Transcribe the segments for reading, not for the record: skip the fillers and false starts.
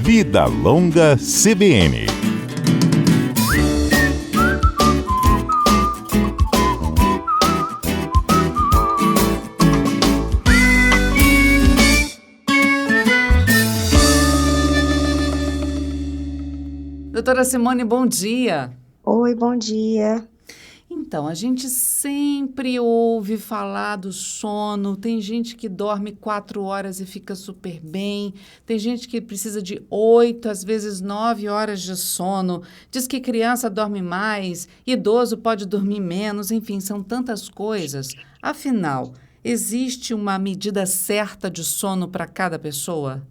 Vida Longa CBN. Doutora Simone, bom dia. Oi, bom dia. Então, a gente sempre ouve falar do sono. Tem gente que dorme 4 horas e fica super bem. Tem gente que precisa de 8, às vezes 9 horas de sono. Diz que criança dorme mais, idoso pode dormir menos. Enfim, são tantas coisas. Afinal, existe uma medida certa de sono para cada pessoa?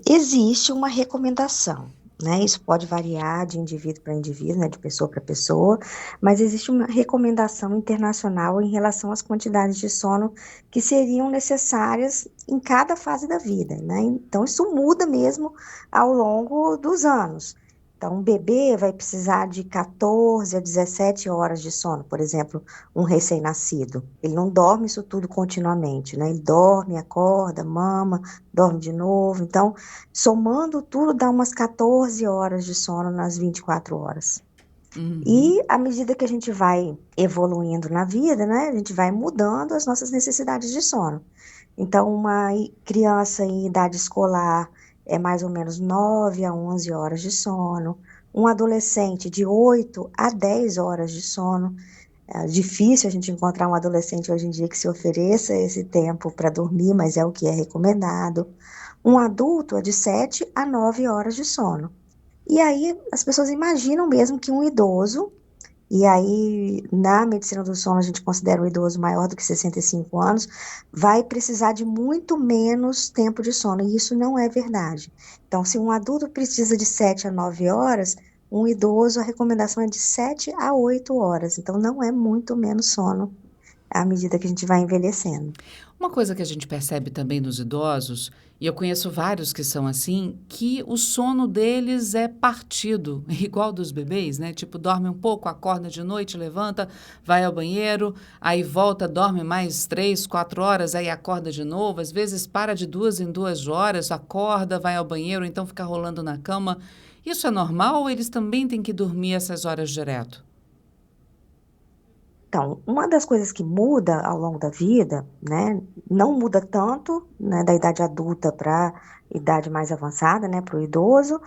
Existe uma recomendação, né? Isso pode variar de indivíduo para indivíduo, né? De pessoa para pessoa, mas existe uma recomendação internacional em relação às quantidades de sono que seriam necessárias em cada fase da vida, né? Então, isso muda mesmo ao longo dos anos. Então, um bebê vai precisar de 14 a 17 horas de sono, por exemplo, um recém-nascido. Ele não dorme isso tudo continuamente, né? Ele dorme, acorda, mama, dorme de novo. Então, somando tudo, dá umas 14 horas de sono nas 24 horas. E à medida que a gente vai evoluindo na vida, né? A gente vai mudando as nossas necessidades de sono. Então, uma criança em idade escolar é mais ou menos 9 a 11 horas de sono. Um adolescente de 8 a 10 horas de sono. É difícil a gente encontrar um adolescente hoje em dia que se ofereça esse tempo para dormir, mas é o que é recomendado. Um adulto é de 7 a 9 horas de sono. E aí as pessoas imaginam mesmo que um idoso, e aí na medicina do sono a gente considera o idoso maior do que 65 anos, vai precisar de muito menos tempo de sono, e isso não é verdade. Então, se um adulto precisa de 7 a 9 horas, um idoso, a recomendação é de 7 a 8 horas, então não é muito menos sono à medida que a gente vai envelhecendo. Uma coisa que a gente percebe também nos idosos, e eu conheço vários que são assim, que o sono deles é partido, igual dos bebês, né? Tipo, dorme um pouco, acorda de noite, levanta, vai ao banheiro, aí volta, dorme mais 3, 4 horas, aí acorda de novo. Às vezes para de 2 em 2 horas, acorda, vai ao banheiro, então fica rolando na cama. Isso é normal ou eles também têm que dormir essas horas direto? Então, uma das coisas que muda ao longo da vida, né, não muda tanto, né, da idade adulta para idade mais avançada, né, para o idoso,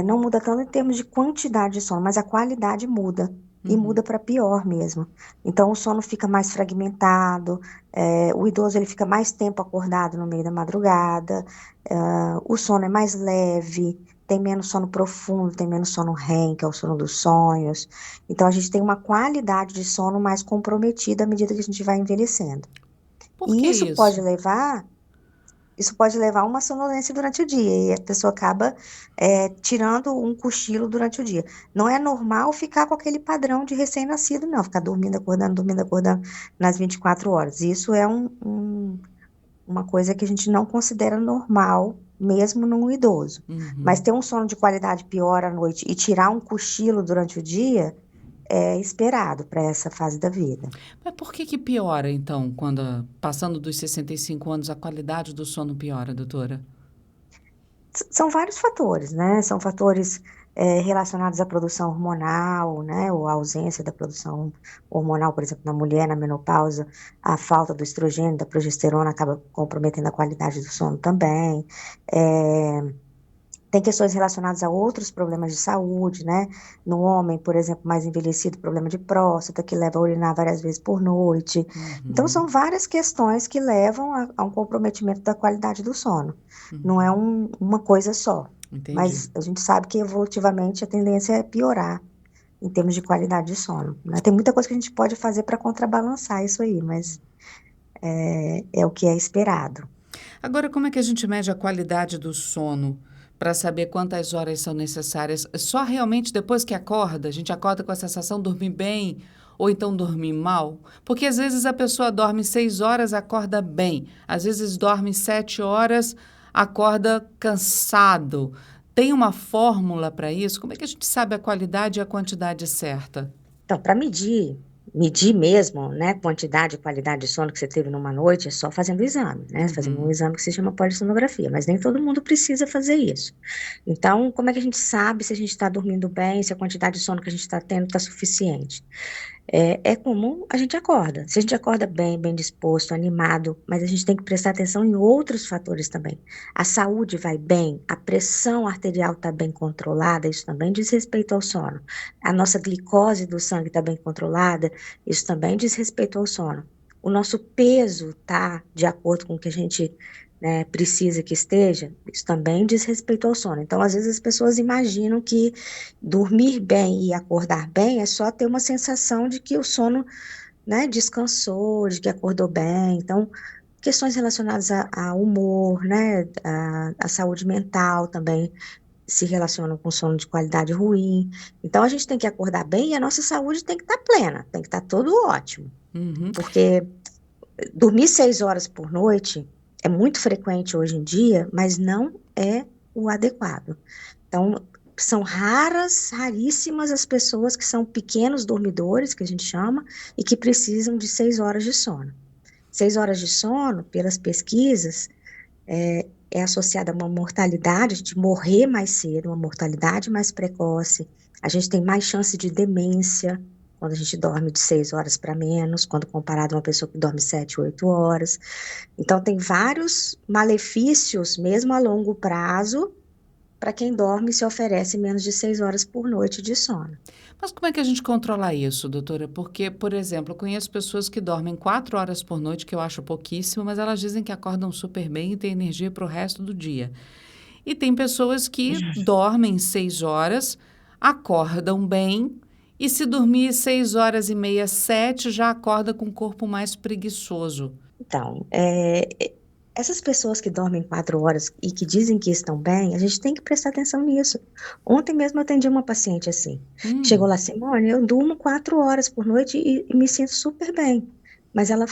não muda tanto em termos de quantidade de sono, mas a qualidade muda, e muda para pior mesmo. Então, o sono fica mais fragmentado, o idoso ele fica mais tempo acordado no meio da madrugada, o sono é mais leve, tem menos sono profundo, tem menos sono REM, que é o sono dos sonhos. Então, a gente tem uma qualidade de sono mais comprometida à medida que a gente vai envelhecendo. Por que E isso? isso pode levar a uma sonolência durante o dia, e a pessoa acaba tirando um cochilo durante o dia. Não é normal ficar com aquele padrão de recém-nascido, não, ficar dormindo, acordando nas 24 horas. Isso é uma coisa que a gente não considera normal, mesmo num idoso. Mas ter um sono de qualidade pior à noite e tirar um cochilo durante o dia é esperado para essa fase da vida. Mas por que piora, então, quando passando dos 65 anos a qualidade do sono piora, doutora? São vários fatores, né? São fatores relacionados à produção hormonal, né? Ou à ausência da produção hormonal, por exemplo, na mulher, na menopausa, a falta do estrogênio, da progesterona acaba comprometendo a qualidade do sono também. É, Tem questões relacionadas a outros problemas de saúde, né? No homem, por exemplo, mais envelhecido, problema de próstata, que leva a urinar várias vezes por noite. Então, são várias questões que levam a um comprometimento da qualidade do sono. Não é uma coisa só. Entendi. Mas a gente sabe que evolutivamente a tendência é piorar em termos de qualidade de sono, né? Tem muita coisa que a gente pode fazer para contrabalançar isso aí, mas é o que é esperado. Agora, como é que a gente mede a qualidade do sono para saber quantas horas são necessárias? Só realmente depois que acorda? A gente acorda com a sensação de dormir bem ou então dormir mal? Porque às vezes a pessoa dorme 6 horas, acorda bem. Às vezes dorme 7 horas, acorda cansado. Tem uma fórmula para isso? Como é que a gente sabe a qualidade e a quantidade certa? Então, para medir, medir mesmo, né, quantidade e qualidade de sono que você teve numa noite, é só fazendo o exame, né, fazendo um exame que se chama polissonografia, mas nem todo mundo precisa fazer isso. Então, como é que a gente sabe se a gente está dormindo bem, se a quantidade de sono que a gente está tendo está suficiente? É comum, a gente acorda. Se a gente acorda bem, bem disposto, animado, mas a gente tem que prestar atenção em outros fatores também. A saúde vai bem, a pressão arterial está bem controlada, isso também diz respeito ao sono. A nossa glicose do sangue está bem controlada, isso também diz respeito ao sono. O nosso peso está de acordo com o que a gente, né, precisa que esteja, isso também diz respeito ao sono. Então, às vezes as pessoas imaginam que dormir bem e acordar bem é só ter uma sensação de que o sono, né, descansou, de que acordou bem. Então, questões relacionadas a humor, né, a saúde mental também se relacionam com sono de qualidade ruim. Então, a gente tem que acordar bem e a nossa saúde tem que estar plena, tem que estar tudo ótimo. Porque dormir 6 horas por noite é muito frequente hoje em dia, mas não é o adequado. Então, são raríssimas as pessoas que são pequenos dormidores, que a gente chama, e que precisam de 6 horas de sono. 6 horas de sono, pelas pesquisas, é associada a uma mortalidade, de morrer mais cedo, uma mortalidade mais precoce. A gente tem mais chance de demência quando a gente dorme de 6 horas para menos, quando comparado a uma pessoa que dorme 7, 8 horas. Então, tem vários malefícios, mesmo a longo prazo, para quem dorme e se oferece menos de 6 horas por noite de sono. Mas como é que a gente controla isso, doutora? Porque, por exemplo, eu conheço pessoas que dormem 4 horas por noite, que eu acho pouquíssimo, mas elas dizem que acordam super bem e têm energia para o resto do dia. E tem pessoas que dormem 6 horas, acordam bem, e se dormir 6 horas e meia, 7, já acorda com o corpo mais preguiçoso. Então, essas pessoas que dormem 4 horas e que dizem que estão bem, a gente tem que prestar atenção nisso. Ontem mesmo eu atendi uma paciente assim. Chegou lá, Simone, eu durmo 4 horas por noite e me sinto super bem. Mas ela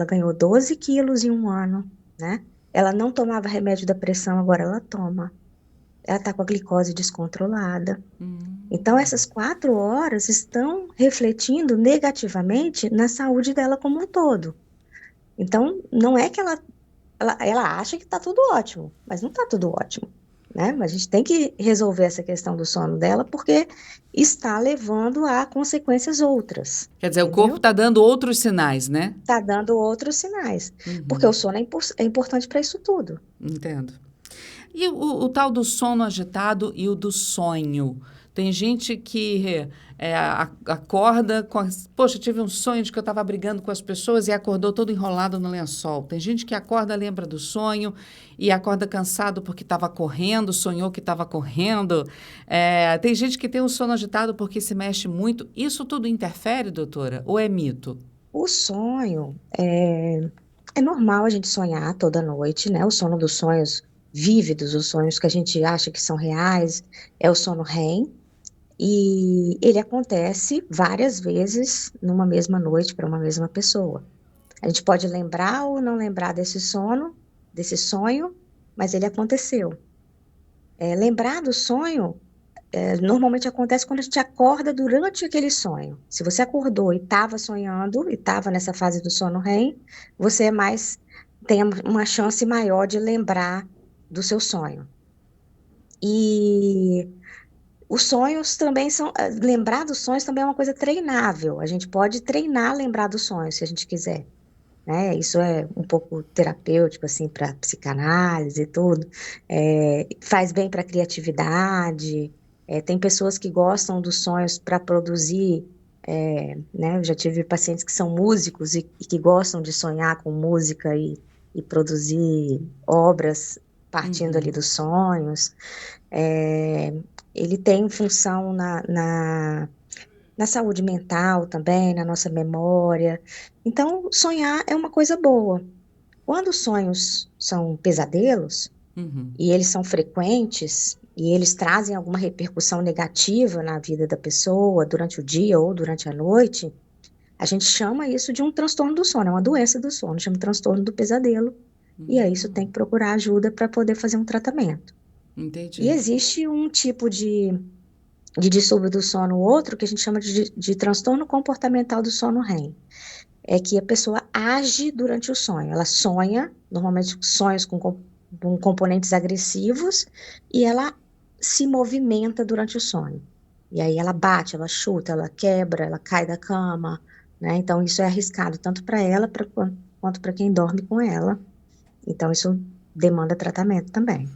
ganhou 12 quilos em um ano, né? Ela não tomava remédio da pressão, agora ela toma. Ela está com a glicose descontrolada. Então, essas 4 horas estão refletindo negativamente na saúde dela como um todo. Então, não é que ela acha que está tudo ótimo, mas não está tudo ótimo, né? Mas a gente tem que resolver essa questão do sono dela, porque está levando a consequências outras. Quer dizer, entendeu? o corpo está dando outros sinais, né? Está dando outros sinais, porque o sono é importante para isso tudo. Entendo. E o tal do sono agitado e o do sonho? Tem gente que acorda com... Poxa, eu tive um sonho de que eu estava brigando com as pessoas e acordou todo enrolado no lençol. Tem gente que acorda, lembra do sonho e acorda cansado porque estava correndo, sonhou que estava correndo. Tem gente que tem um sono agitado porque se mexe muito. Isso tudo interfere, doutora? Ou é mito? O sonho é normal a gente sonhar toda noite, né? O sono dos sonhos vívidos, os sonhos que a gente acha que são reais, é o sono REM. E ele acontece várias vezes numa mesma noite para uma mesma pessoa. A gente pode lembrar ou não lembrar desse sonho, mas ele aconteceu. Lembrar do sonho normalmente acontece quando a gente acorda durante aquele sonho. Se você acordou e estava sonhando, e estava nessa fase do sono REM, você tem uma chance maior de lembrar do seu sonho. E os sonhos também lembrar dos sonhos também é uma coisa treinável. A gente pode treinar lembrar dos sonhos, se a gente quiser. Né? Isso é um pouco terapêutico, assim, para psicanálise e tudo. Faz bem para a criatividade. Tem pessoas que gostam dos sonhos para produzir, né? Eu já tive pacientes que são músicos e que gostam de sonhar com música e produzir obras partindo ali dos sonhos. Ele tem função na saúde mental também, na nossa memória. Então, sonhar é uma coisa boa. Quando os sonhos são pesadelos, e eles são frequentes, e eles trazem alguma repercussão negativa na vida da pessoa, durante o dia ou durante a noite, a gente chama isso de um transtorno do sono, é uma doença do sono, chama transtorno do pesadelo. E aí isso tem que procurar ajuda para poder fazer um tratamento. Entendi. E existe um tipo de de distúrbio do sono, outro que a gente chama de transtorno comportamental do sono REM. É que a pessoa age durante o sonho. Ela sonha, normalmente sonhos com componentes agressivos, e ela se movimenta durante o sonho. E aí ela bate, ela chuta, ela quebra, ela cai da cama, né? Então isso é arriscado tanto para ela quanto para quem dorme com ela. Então isso demanda tratamento também.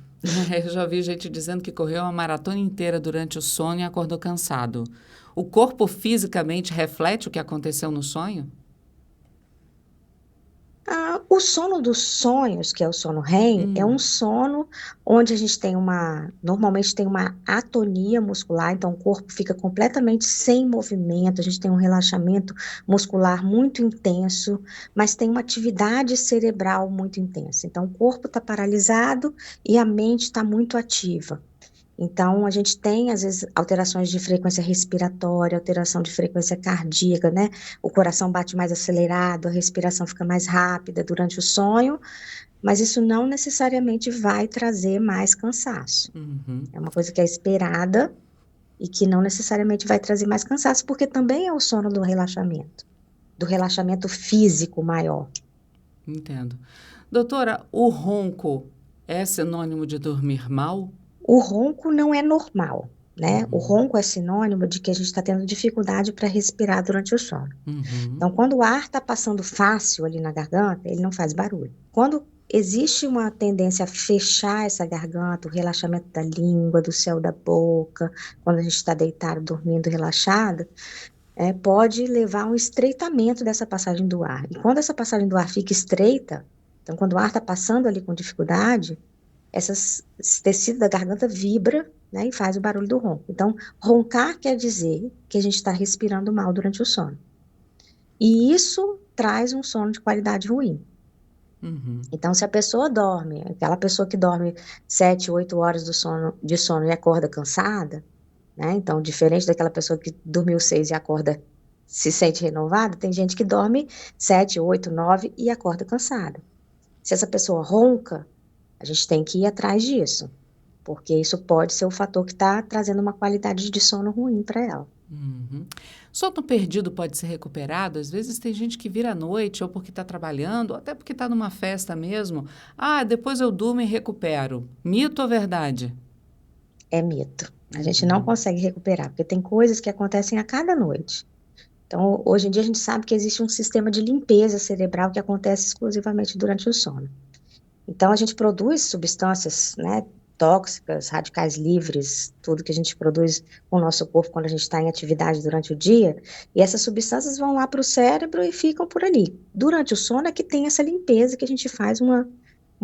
Eu já vi gente dizendo que correu uma maratona inteira durante o sono e acordou cansado. O corpo fisicamente reflete o que aconteceu no sonho? O sono dos sonhos, que é o sono REM, é um sono onde a gente normalmente tem uma atonia muscular, então o corpo fica completamente sem movimento, a gente tem um relaxamento muscular muito intenso, mas tem uma atividade cerebral muito intensa. Então o corpo está paralisado e a mente está muito ativa. Então, a gente tem, às vezes, alterações de frequência respiratória, alteração de frequência cardíaca, né? O coração bate mais acelerado, a respiração fica mais rápida durante o sonho, mas isso não necessariamente vai trazer mais cansaço. É uma coisa que é esperada e que não necessariamente vai trazer mais cansaço, porque também é o sono do relaxamento físico maior. Entendo. Doutora, o ronco é sinônimo de dormir mal? O ronco não é normal, né? O ronco é sinônimo de que a gente está tendo dificuldade para respirar durante o sono. Então, quando o ar está passando fácil ali na garganta, ele não faz barulho. Quando existe uma tendência a fechar essa garganta, o relaxamento da língua, do céu da boca, quando a gente está deitado, dormindo, relaxado, pode levar a um estreitamento dessa passagem do ar. E quando essa passagem do ar fica estreita, então quando o ar está passando ali com dificuldade, esse tecido da garganta vibra, né, e faz o barulho do ronco. Então, roncar quer dizer que a gente está respirando mal durante o sono. E isso traz um sono de qualidade ruim. Então, se a pessoa dorme, aquela pessoa que dorme 7, 8 horas de sono e acorda cansada, né, então, diferente daquela pessoa que dormiu 6 e acorda, se sente renovada, tem gente que dorme 7, 8, 9 e acorda cansada. Se essa pessoa ronca, a gente tem que ir atrás disso, porque isso pode ser o fator que está trazendo uma qualidade de sono ruim para ela. Sono perdido pode ser recuperado? Às vezes tem gente que vira à noite, ou porque está trabalhando, ou até porque está numa festa mesmo. Depois eu durmo e recupero. Mito ou verdade? É mito. A gente não consegue recuperar, porque tem coisas que acontecem a cada noite. Então, hoje em dia a gente sabe que existe um sistema de limpeza cerebral que acontece exclusivamente durante o sono. Então, a gente produz substâncias, né, tóxicas, radicais livres, tudo que a gente produz com o nosso corpo quando a gente está em atividade durante o dia, e essas substâncias vão lá para o cérebro e ficam por ali. Durante o sono é que tem essa limpeza que a gente faz uma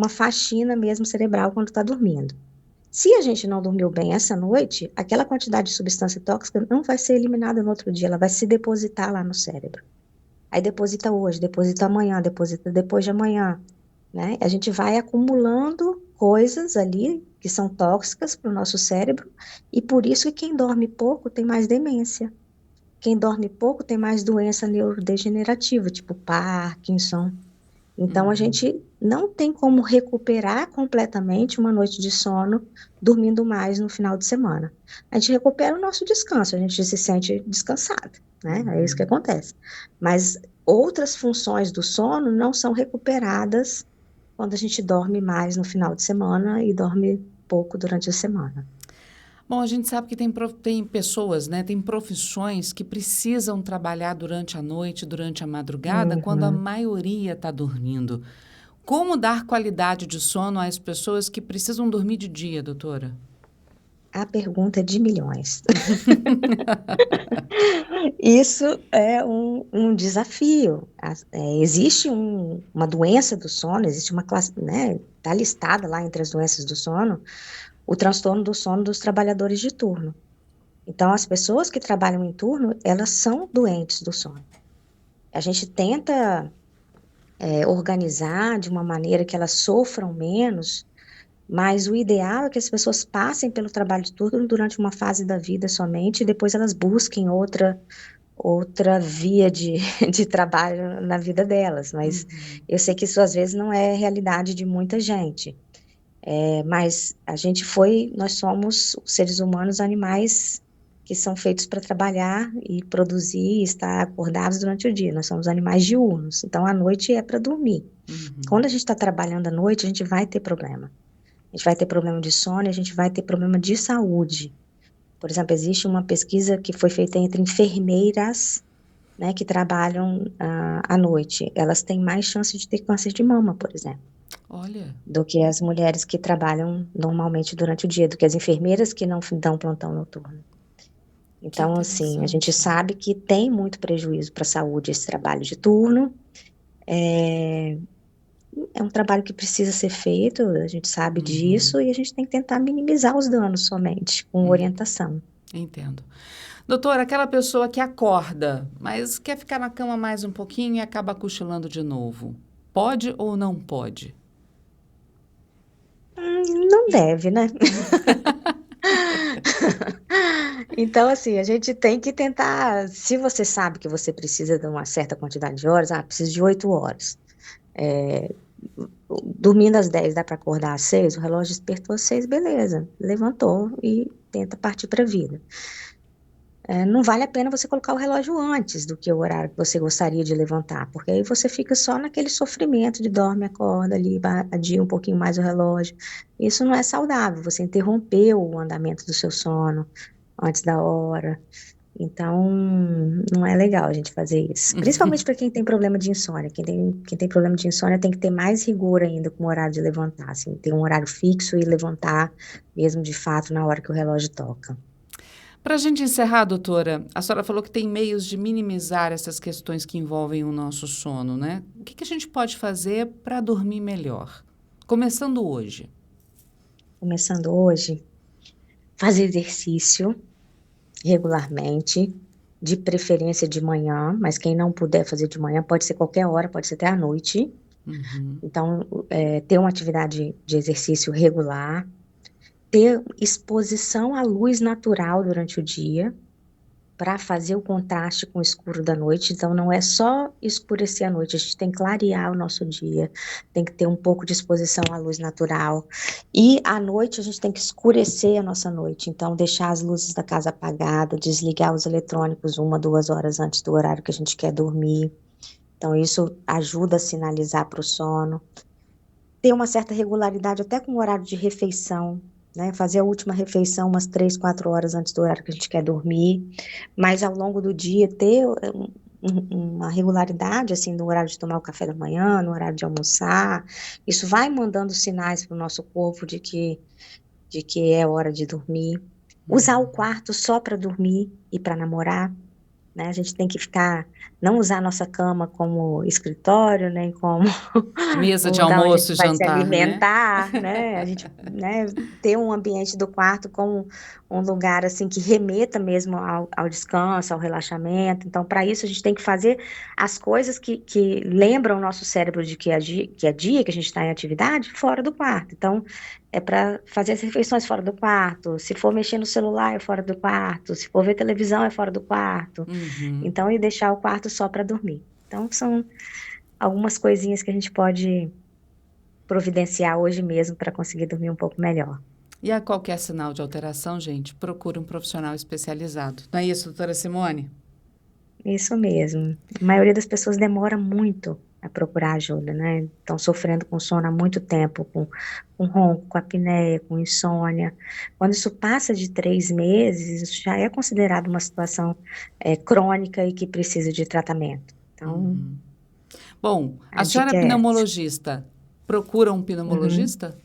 faxina mesmo cerebral quando está dormindo. Se a gente não dormiu bem essa noite, aquela quantidade de substância tóxica não vai ser eliminada no outro dia, ela vai se depositar lá no cérebro. Aí deposita hoje, deposita amanhã, deposita depois de amanhã, né? A gente vai acumulando coisas ali que são tóxicas para o nosso cérebro, e por isso que quem dorme pouco tem mais demência. Quem dorme pouco tem mais doença neurodegenerativa, tipo Parkinson. Então, a gente não tem como recuperar completamente uma noite de sono dormindo mais no final de semana. A gente recupera o nosso descanso, a gente se sente descansado, né? É isso que acontece. Mas outras funções do sono não são recuperadas quando a gente dorme mais no final de semana e dorme pouco durante a semana. Bom, a gente sabe que tem pessoas, né, tem profissões que precisam trabalhar durante a noite, durante a madrugada, quando a maioria está dormindo. Como dar qualidade de sono às pessoas que precisam dormir de dia, doutora? A pergunta é de milhões. Isso é um desafio. Existe uma doença do sono, existe uma classe, né, está listada lá entre as doenças do sono, o transtorno do sono dos trabalhadores de turno. Então, as pessoas que trabalham em turno, elas são doentes do sono. A gente tenta organizar de uma maneira que elas sofram menos, mas o ideal é que as pessoas passem pelo trabalho de turno durante uma fase da vida somente, e depois elas busquem outra via de trabalho na vida delas. Mas eu sei que isso às vezes não é realidade de muita gente. Mas nós somos, os seres humanos, animais que são feitos para trabalhar e produzir e estar acordados durante o dia. Nós somos animais diurnos, então a noite é para dormir. Quando a gente está trabalhando à noite, a gente vai ter problema. A gente vai ter problema de sono, a gente vai ter problema de saúde. Por exemplo, existe uma pesquisa que foi feita entre enfermeiras, né, que trabalham à noite. Elas têm mais chance de ter câncer de mama, por exemplo, Olha, do que as mulheres que trabalham normalmente durante o dia, do que as enfermeiras que não dão plantão noturno. que Então, assim, a gente interessante. sabe que tem muito prejuízo para a saúde esse trabalho de turno. É um trabalho que precisa ser feito, a gente sabe disso, e a gente tem que tentar minimizar os danos somente, com orientação. Entendo. Doutora, aquela pessoa que acorda, mas quer ficar na cama mais um pouquinho e acaba cochilando de novo. Pode ou não pode? Não deve, né? Então, assim, a gente tem que tentar. Se você sabe que você precisa de uma certa quantidade de horas, precisa de 8 horas. Dormindo às 10, dá para acordar às 6, o relógio despertou às 6, beleza. Levantou e tenta partir para a vida. Não vale a pena você colocar o relógio antes do que o horário que você gostaria de levantar, porque aí você fica só naquele sofrimento de dorme, acorda ali, adia um pouquinho mais o relógio. Isso não é saudável, você interrompeu o andamento do seu sono antes da hora. Então, não é legal a gente fazer isso. Principalmente para quem tem problema de insônia. Quem tem problema de insônia tem que ter mais rigor ainda com o horário de levantar, assim, ter um horário fixo e levantar mesmo de fato na hora que o relógio toca. Para a gente encerrar, doutora, a senhora falou que tem meios de minimizar essas questões que envolvem o nosso sono, né? O que a gente pode fazer para dormir melhor? Começando hoje. Começando hoje, fazer exercício regularmente, de preferência de manhã, mas quem não puder fazer de manhã, pode ser qualquer hora, pode ser até à noite. Então, ter uma atividade de exercício regular, ter exposição à luz natural durante o dia, para fazer o contraste com o escuro da noite. Então, não é só escurecer a noite, a gente tem que clarear o nosso dia, tem que ter um pouco de exposição à luz natural. E à noite, a gente tem que escurecer a nossa noite. Então, deixar as luzes da casa apagadas, desligar os eletrônicos 1, 2 horas antes do horário que a gente quer dormir. Então, isso ajuda a sinalizar para o sono. Ter uma certa regularidade até com o horário de refeição, né? Fazer a última refeição umas 3, 4 horas antes do horário que a gente quer dormir, mas ao longo do dia ter uma regularidade, assim, no horário de tomar o café da manhã, no horário de almoçar. Isso vai mandando sinais para o nosso corpo de que é hora de dormir. Usar o quarto só para dormir e para namorar, né? A gente tem que não usar a nossa cama como escritório, nem como Mesa um de lugar onde a almoço gente e vai se jantar, né? alimentar, né? A gente, né, ter um ambiente do quarto como um lugar assim que remeta mesmo ao descanso, ao relaxamento. Então, para isso, a gente tem que fazer as coisas que lembram o nosso cérebro de que é dia, que a gente está em atividade, fora do quarto. Então, é para fazer as refeições fora do quarto. Se for mexer no celular, é fora do quarto. Se for ver televisão, é fora do quarto. Então, e deixar o quarto só para dormir. Então, são algumas coisinhas que a gente pode providenciar hoje mesmo para conseguir dormir um pouco melhor. E a qualquer sinal de alteração, gente, procure um profissional especializado. Não é isso, doutora Simone? Isso mesmo. A maioria das pessoas demora muito a procurar ajuda, né? Estão sofrendo com sono há muito tempo, com ronco, com apneia, com insônia. Quando isso passa de 3 meses, isso já é considerado uma situação crônica e que precisa de tratamento. Então, Bom, a a senhora é dica é essa. pneumologista. Procura um Uhum. pneumologista?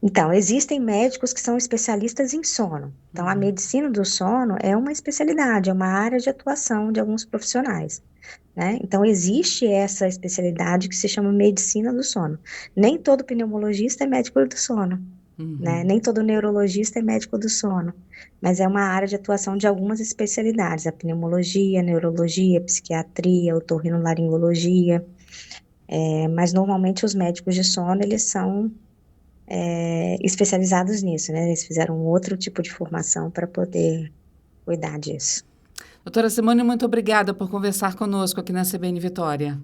Então, existem médicos que são especialistas em sono. Então, a medicina do sono é uma especialidade, é uma área de atuação de alguns profissionais, né? Então, existe essa especialidade que se chama medicina do sono. Nem todo pneumologista é médico do sono, né? Nem todo neurologista é médico do sono, mas é uma área de atuação de algumas especialidades, a pneumologia, a neurologia, a psiquiatria, a otorrinolaringologia, mas normalmente os médicos de sono, eles são especializados nisso, né? Eles fizeram um outro tipo de formação para poder cuidar disso. Doutora Simone, muito obrigada por conversar conosco aqui na CBN Vitória.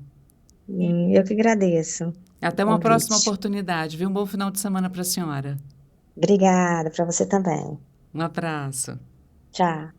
Eu que agradeço Até o uma próxima convite. oportunidade, viu? Um bom final de semana para a senhora. Obrigada para você também. Um abraço. Tchau.